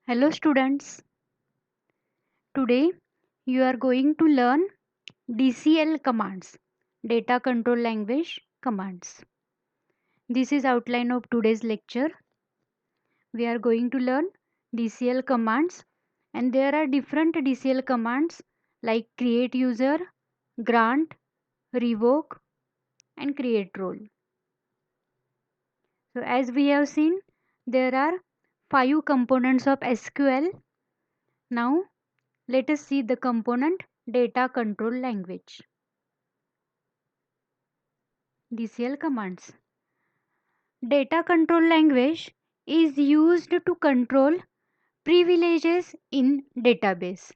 Hello students, today you are going to learn DCL commands, data control language commands. This is outline of today's lecture. We are going to learn DCL commands and there are different DCL commands like create user, grant, revoke and create role. So as we have seen, there are 5 components of SQL. Now let us see the component data control language. DCL commands. Data control language is used to control privileges in database.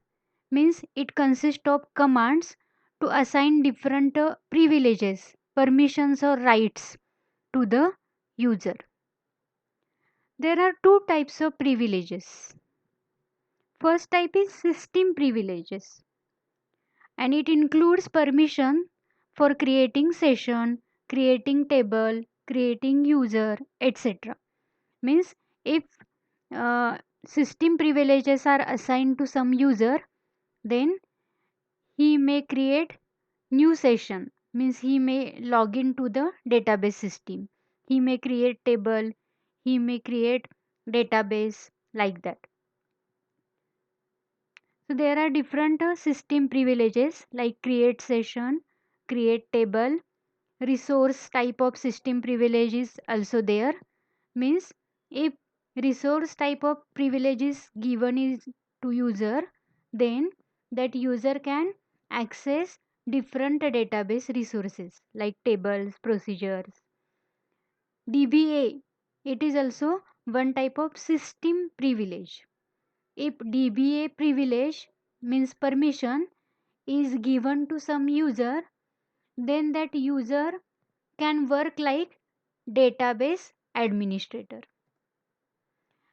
Means it consists of commands to assign different privileges, permissions or rights to the user. There are two types of privileges. First type is system privileges and it includes permission for creating session, creating table, creating user, etc. Means if uh, system privileges are assigned to some user, then he may create new session, means he may log into the database system, he may create table, he may create database, like that. So there are different system privileges like create session, create table, resource type of system privilege is also there. Means if resource type of privilege is given is to user, then that user can access different database resources like tables, procedures. DBA, it is also one type of system privilege. If DBA privilege means permission is given to some user, then that user can work like database administrator.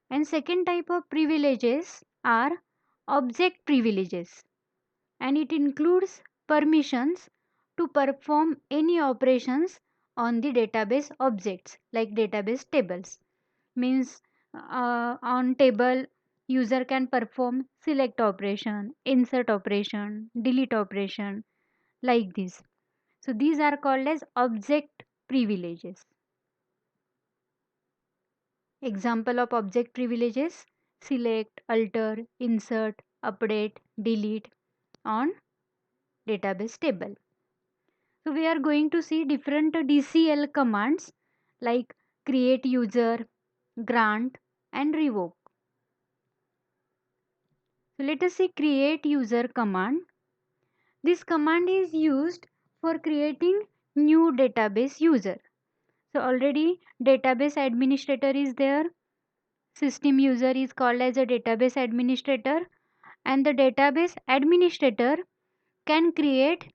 And second type of privileges are object privileges and it includes permissions to perform any operations on the database objects like database tables. Means on table user can perform select operation, insert operation, delete operation, like this. So these are called as object privileges. Example of object privileges: select, alter, insert, update, delete on database table. So we are going to see different DCL commands like create user, grant and revoke. So let us see create user command. This command is used for creating new database user. So already database administrator is there. System user is called as a database administrator and the database administrator can create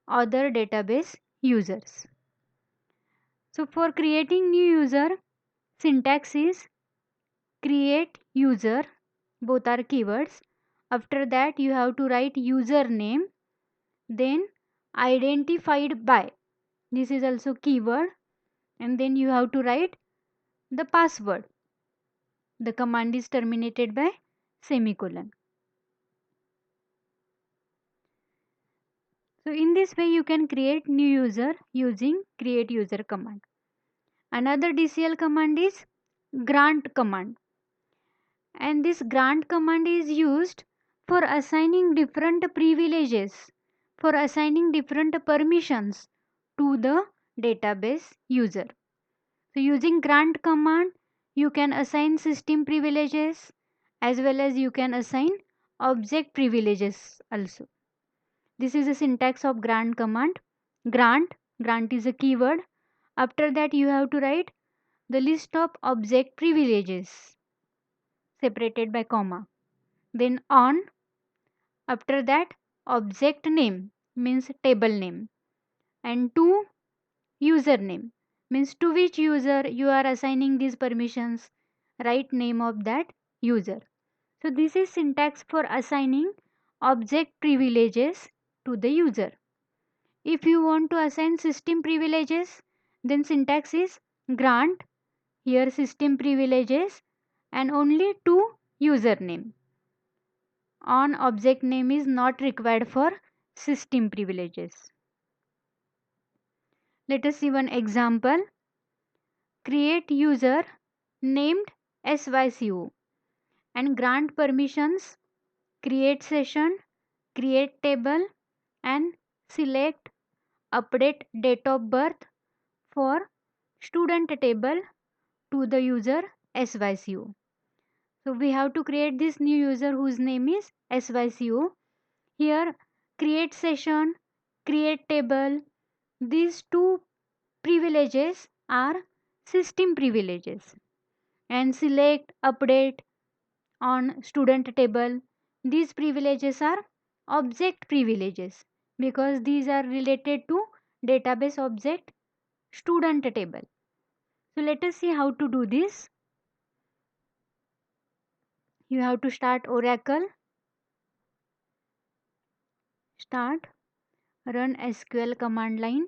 other database users. So for creating new user, syntax is create user, both are keywords. After that you have to write username, then identified by, this is also keyword, and then you have to write the password. The command is terminated by semicolon. So in this way you can create new user using create user command. Another DCL command is grant command, and this grant command is used for assigning different privileges, for assigning different permissions to the database user. So using grant command you can assign system privileges as well as you can assign object privileges also. This is the syntax of grant command. Grant is a keyword. After that you have to write the list of object privileges separated by comma. Then on, after that object name means table name, and to username means to which user you are assigning these permissions, write name of that user. So this is syntax for assigning object privileges to the user. If you want to assign system privileges, then syntax is grant, here system privileges, and only to username. On object name is not required for system privileges. Let us see one example. Create user named SYCO and grant permissions, create session, create table, and select update date of birth for student table to the user SYCO. So we have to create this new user whose name is SYCO. Here create session, create table, these two privileges are system privileges, and select update on student table, these privileges are object privileges because these are related to database object student table. So let us see how to do this. You have to start Oracle, start, run SQL command line.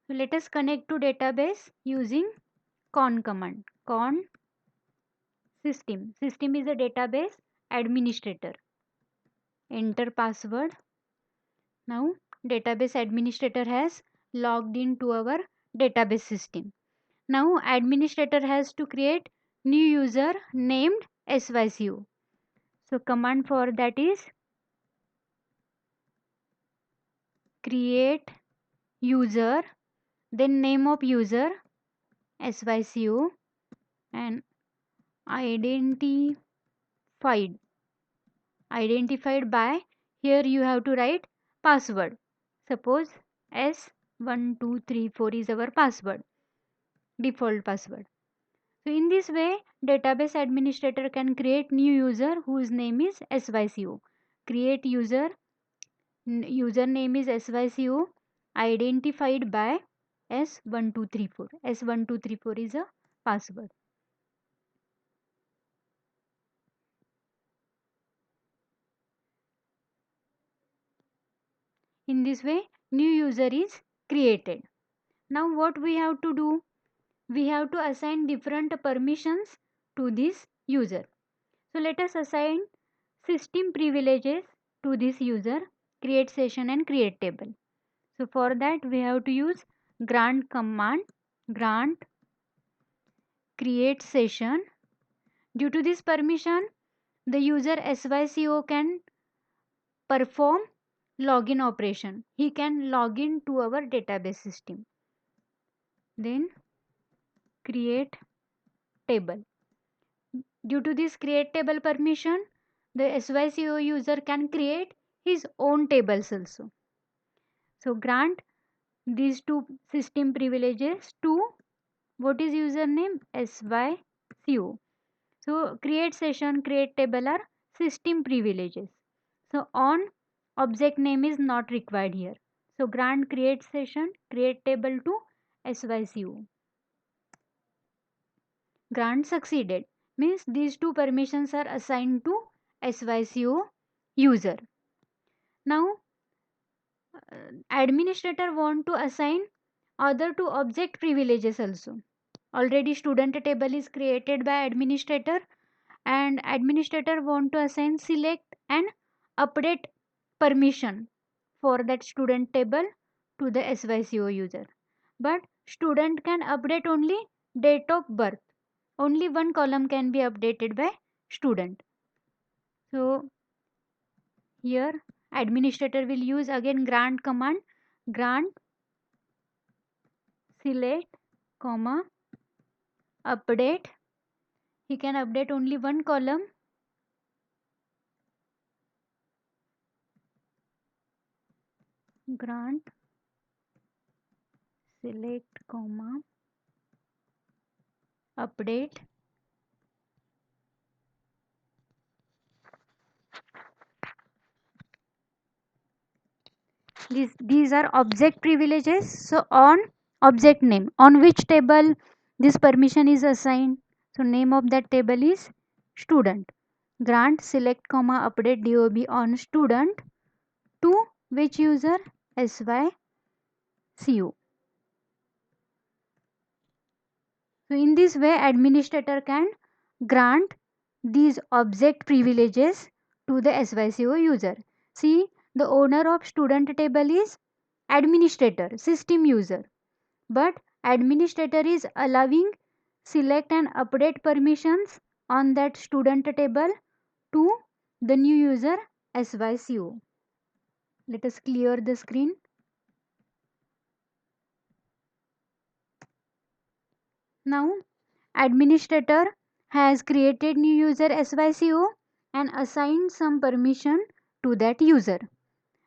So let us connect to database using con command. Con system. System is a database administrator. Enter password. Now database administrator has logged into our database system. Now administrator has to create new user named SYCO. So command for that is create user, then name of user SYCO, and identified identified by, here you have to write password. Suppose S1234 is our password, default password. So in this way database administrator can create new user whose name is SYCO. Create user, username is SYCO, identified by S1234. S1234 is a password. In this way new user is created. Now what we have to do? We have to assign different permissions to this user. So let us assign system privileges to this user, create session and create table. So for that we have to use grant command, grant create session. Due to this permission the user SYCO can perform login operation. He can log in to our database system. Then create table. Due to this create table permission, the SYCO user can create his own tables also. So grant these two system privileges to, what is username? SYCO. So create session, create table are system privileges. So on object name is not required here. So grant create session, create table to SYCO. Grant succeeded means these two permissions are assigned to SYCO user. Now administrator want to assign other two object privileges also. Already student table is created by administrator, and administrator want to assign select and update permission for that student table to the SYCO user. But student can update only date of birth. Only one column can be updated by student. So here administrator will use again grant command, grant select comma update. He can update only one column. Grant select comma update. These are object privileges. So on object name, on which table this permission is assigned. So name of that table is student. Grant select comma update dob on student to which user, sycu. So in this way administrator can grant these object privileges to the syco user. See, the owner of student table is administrator, system user, but administrator is allowing select and update permissions on that student table to the new user syco. Let us clear the screen. Now administrator has created new user syco and assigned some permission to that user.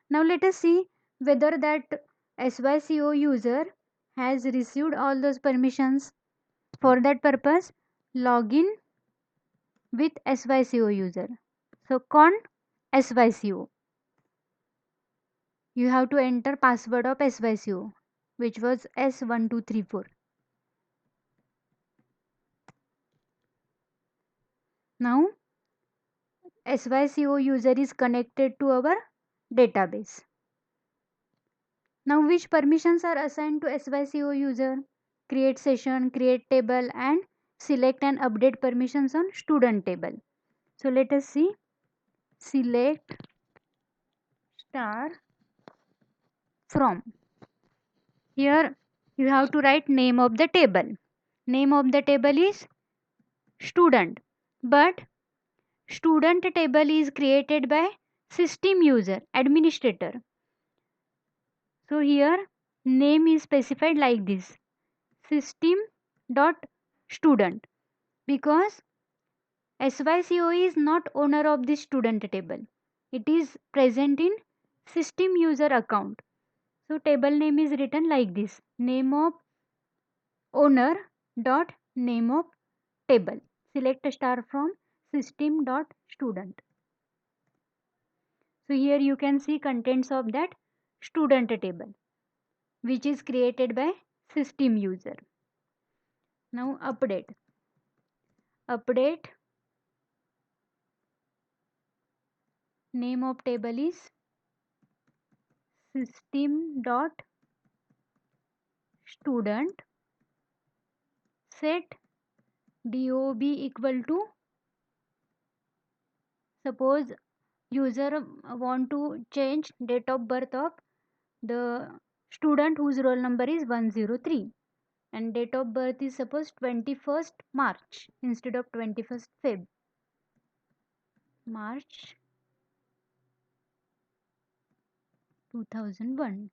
Now let us see whether that syco user has received all those permissions. For that purpose, login with syco user. So con syco. You have to enter password of syco, which was S1234. Now syco user is connected to our database. Now which permissions are assigned to syco user? Create session, create table and select and update permissions on student table. So let us see. Select star from. Here you have to write name of the table. Name of the table is student, but student table is created by system user, administrator. So here name is specified like this, system dot student, because syco is not owner of this student table. It is present in system user account. So table name is written like this, name of owner dot name of table. Select star from system dot student. So here you can see contents of that student table, which is created by system user. Now update. Update name of table is system dot student. Set dob equal to, suppose user want to change date of birth of the student whose roll number is 103 and date of birth is suppose 21st March instead of 21st Feb. March 2001,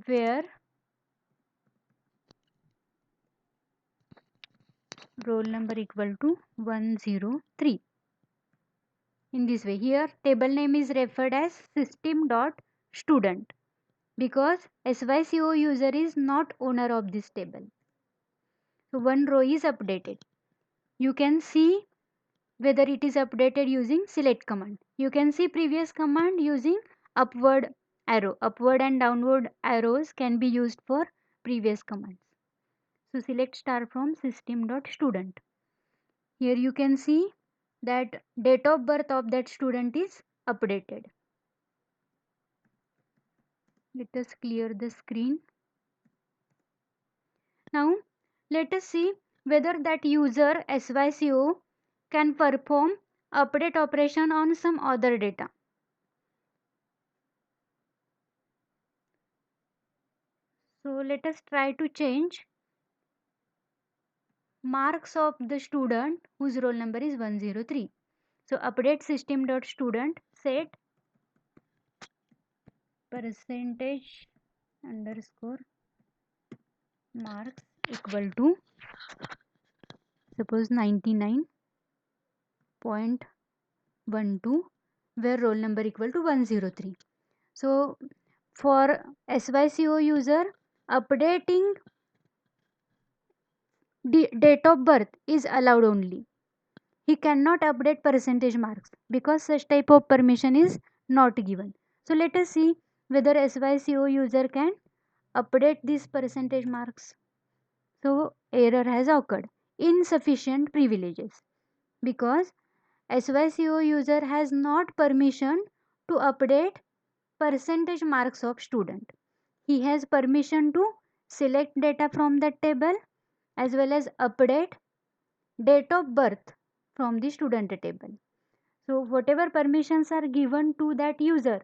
where roll number equal to 103. In this way, here table name is referred as system dot student because syco user is not owner of this table. So one row is updated. You can see whether it is updated using select command. You can see previous command using upward arrow. Upward and downward arrows can be used for previous commands. So select star from system.student. Here you can see that date of birth of that student is updated. Let us clear the screen. Now let us see whether that user syco can perform update operation on some other data. So let us try to change marks of the student whose roll number is 103. So update system.student set percentage underscore marks equal to suppose 99.12 where roll number equal to 103. So for syco user, updating the date of birth is allowed only. he cannot update percentage marks because such type of permission is not given. So let us see whether SYCO user can update these percentage marks. So error has occurred. Insufficient privileges because SYCO user has not permission to update percentage marks of student. He has permission to select data from that table as well as update date of birth from the student table. So whatever permissions are given to that user,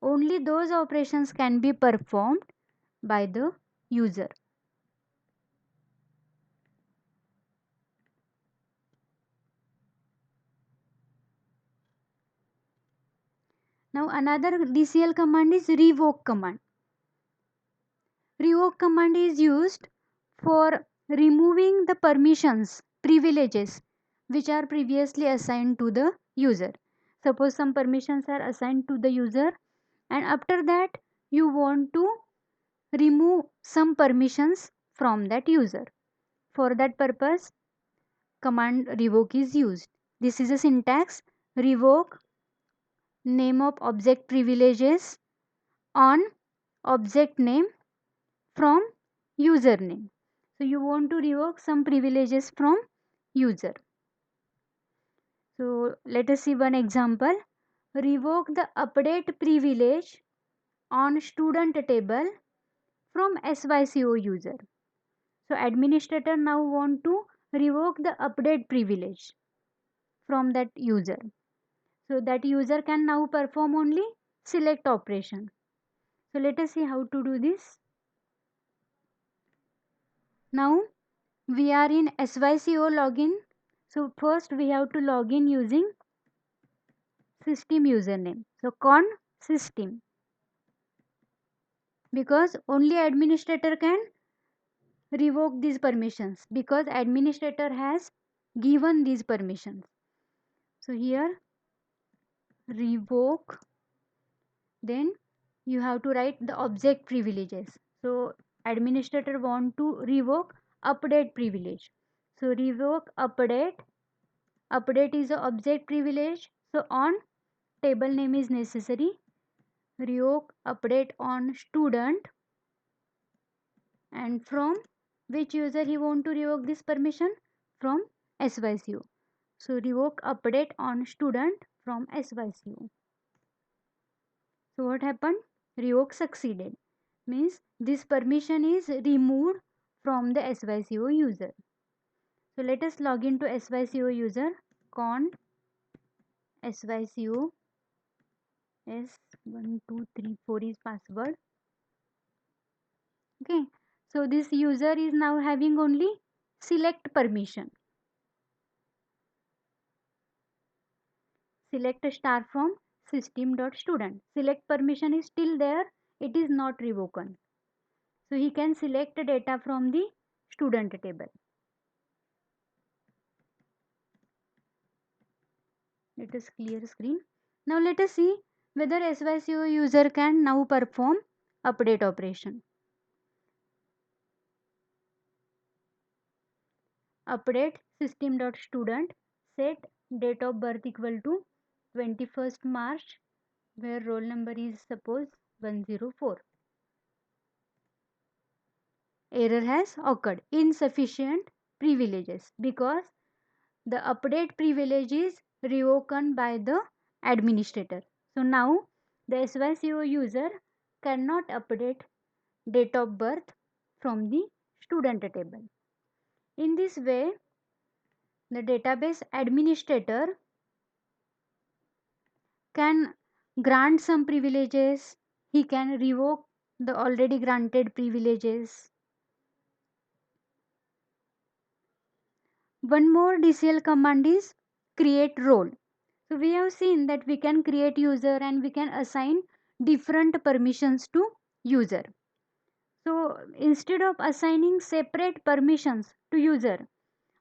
only those operations can be performed by the user. Now another DCL command is revoke command. Revoke command is used for removing the permissions, privileges which are previously assigned to the user. Suppose some permissions are assigned to the user and after that you want to remove some permissions from that user. For that purpose, command revoke is used. This is a syntax: revoke name of object privileges on object name from username. So you want to revoke some privileges from user. So let us see one example. Revoke the update privilege on student table from SYCO user. So administrator now want to revoke the update privilege from that user. So that user can now perform only select operation. So let us see how to do this. Now we are in SYCO login. So first we have to log in using system username. So con system, because only administrator can revoke these permissions because administrator has given these permissions. So here revoke, then you have to write the object privileges. So administrator want to revoke update privilege. So revoke update. Update is a object privilege. So on table name is necessary. Revoke update on student, and from which user he want to revoke this permission? From SYCO. So revoke update on student from SYCO. So what happened? Revoke succeeded. Means this permission is removed from the SYCO user. So let us log into SYCO user. Con SYCO S1234 is password. Okay. So this user is now having only select permission. Select a star from system.student. Select permission is still there. It is not revoked. So he can select data from the student table. Let us clear screen. Now let us see whether SYCO user can now perform update operation. Update system.student, set date of birth equal to 21st March, where roll number is suppose 104. Error has occurred. Insufficient privileges because the update privilege is revoked by the administrator. So now the SYCO user cannot update date of birth from the student table. In this way, the database administrator can grant some privileges, he can revoke the already granted privileges. One more DCL command is create role. So we have seen that we can create user and we can assign different permissions to user. So instead of assigning separate permissions to user,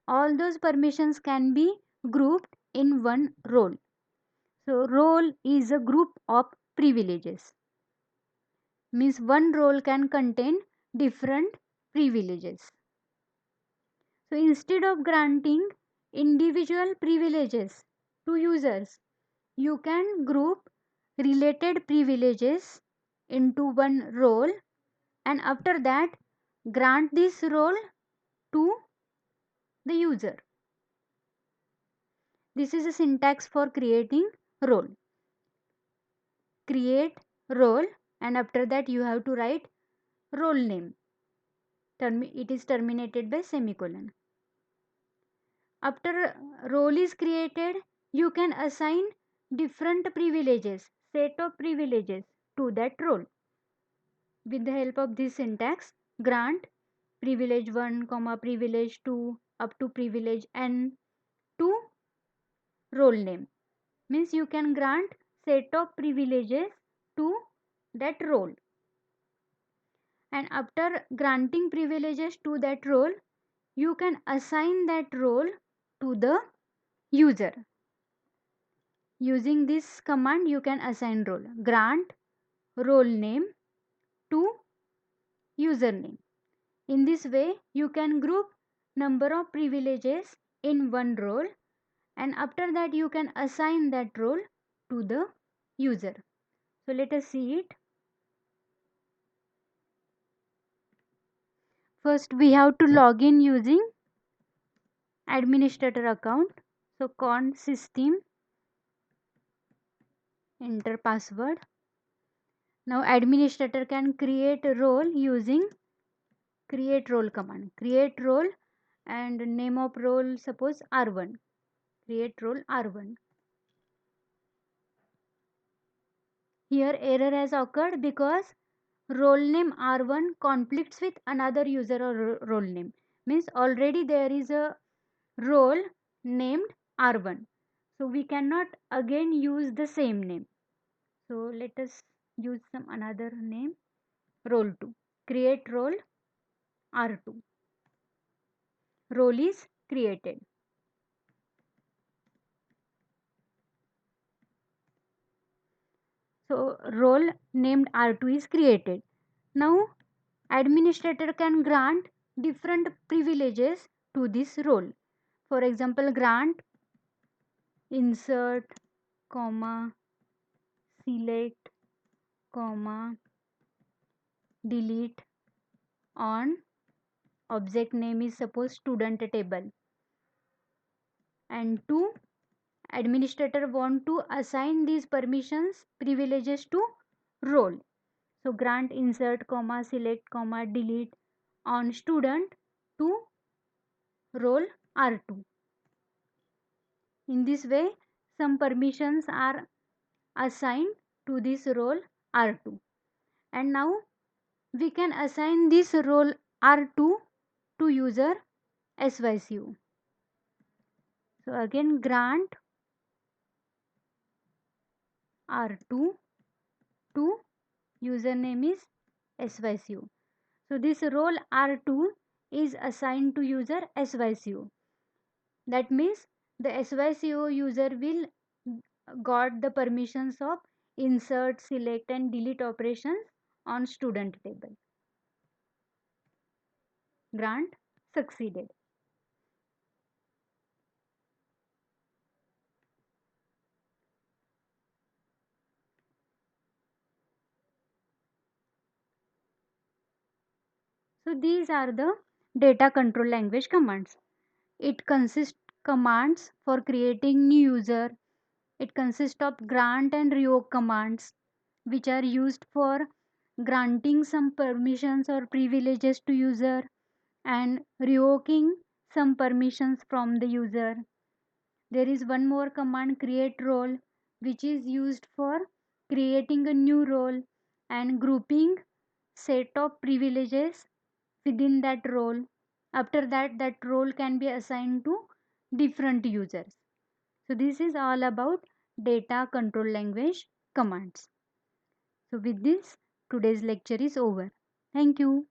all those permissions can be grouped in one role. So role is a group of privileges. Means one role can contain different privileges. So instead of granting individual privileges to users. You can group related privileges into one role, and after that grant this role to the user. This is a syntax for creating role. Create role, and after that you have to write role name. It is terminated by semicolon. After role is created, you can assign different privileges, set of privileges to that role. With the help of this syntax, grant privilege 1, comma privilege 2 up to privilege n to role name. Means you can grant set of privileges to that role. And after granting privileges to that role, you can assign that role to the user. Using this command, you can assign role. Grant role name to username. In this way, you can group number of privileges in one role, and after that you can assign that role to the user. So let us see it. First we have to log in using administrator account. So con system, enter password. Now administrator can create a role using create role command. Create role and name of role, suppose R1. Create role R1. Here error has occurred because role name R1 conflicts with another user or role name. Means already there is a role named R1. So we cannot again use the same name. So let us use some another name, role 2. Create role R2. Role is created. So role named R2 is created. Now administrator can grant different privileges to this role. For example, grant insert, comma, select, comma, delete on object name is suppose student table, and two, administrator want to assign these permissions privileges to role. So grant insert, comma, select, comma, delete on student to role R2. In this way some permissions are assigned to this role R2, and now we can assign this role R2 to user SYCU. So again grant R2 to username is SYCU. So this role R2 is assigned to user SYCU. That means the SYCU user will got the permissions of insert, select and delete operations on student table. Grant succeeded. So these are the data control language commands. It consists commands for creating new user. It consists of grant and revoke commands, which are used for granting some permissions or privileges to user and revoking some permissions from the user. There is one more command, create role, which is used for creating a new role and grouping set of privileges within that role. After that, that role can be assigned to different users. So this is all about data control language commands. So with this, today's lecture is over. Thank you.